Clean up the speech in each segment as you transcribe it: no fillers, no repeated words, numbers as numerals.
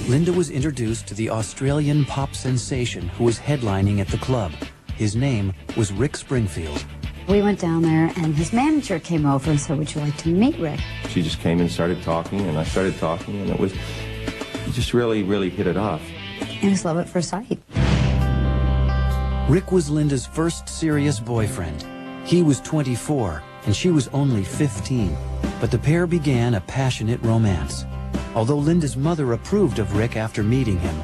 Linda was introduced to the Australian pop sensation who was headlining at the club. His name was Rick Springfield. We went down there, and his manager came over and said, "Would you like to meet Rick?" She just came and started talking, and I started talking, and it just really, really hit it off. It was love at first sight. Rick was Linda's first serious boyfriend. He was 24, and she was only 15, but the pair began a passionate romance. Although Linda's mother approved of Rick after meeting him,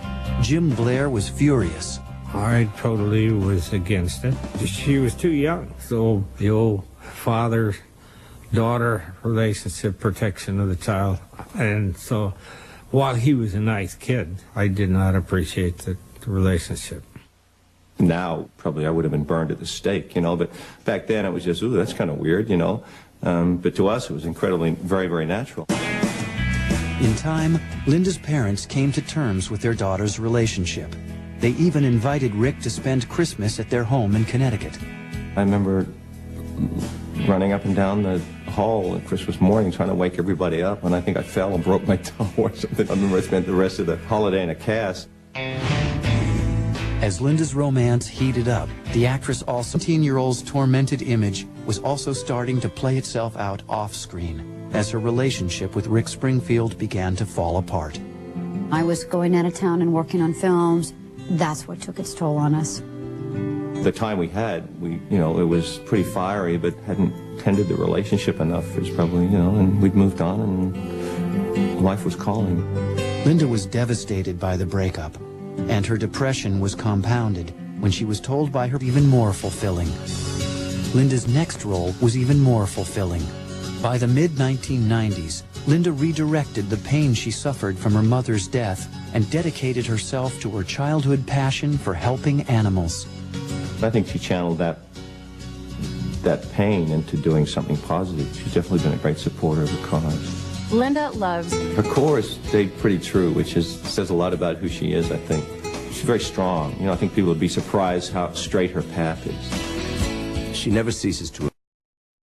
Jim Blair was furious. I totally was against it. She was too young, so the old father-daughter relationship protection of the child. And so while he was a nice kid, I did not appreciate the relationship. Now, probably I would have been burned at the stake, you know, but back then it was just, ooh, that's kind of weird, you know. But to us, it was incredibly, very, very natural. In time, Linda's parents came to terms with their daughter's relationship. They even invited Rick to spend Christmas at their home in Connecticut. I remember running up and down the hall on Christmas morning trying to wake everybody up, and I think I fell and broke my toe or something. I remember I spent the rest of the holiday in a cast. As Linda's romance heated up, the actress' also 17-year-old's tormented image was also starting to play itself out off-screen as her relationship with Rick Springfield began to fall apart. I was going out of town and working on films. That's what took its toll on us. The time we had, you know, it was pretty fiery, but hadn't tended the relationship enough. It was probably, you know, and we'd moved on, and life was calling. Linda was devastated by the breakup, and her depression was compounded when she was told by her even more fulfilling. Linda's next role was even more fulfilling. By the mid-1990s, Linda redirected the pain she suffered from her mother's death and dedicated herself to her childhood passion for helping animals. I think she channeled that pain into doing something positive. She's definitely been a great supporter of the cause. Linda loves... Her core has stayed pretty true, which says a lot about who she is, I think. She's very strong. You know, I think people would be surprised how straight her path is. She never ceases to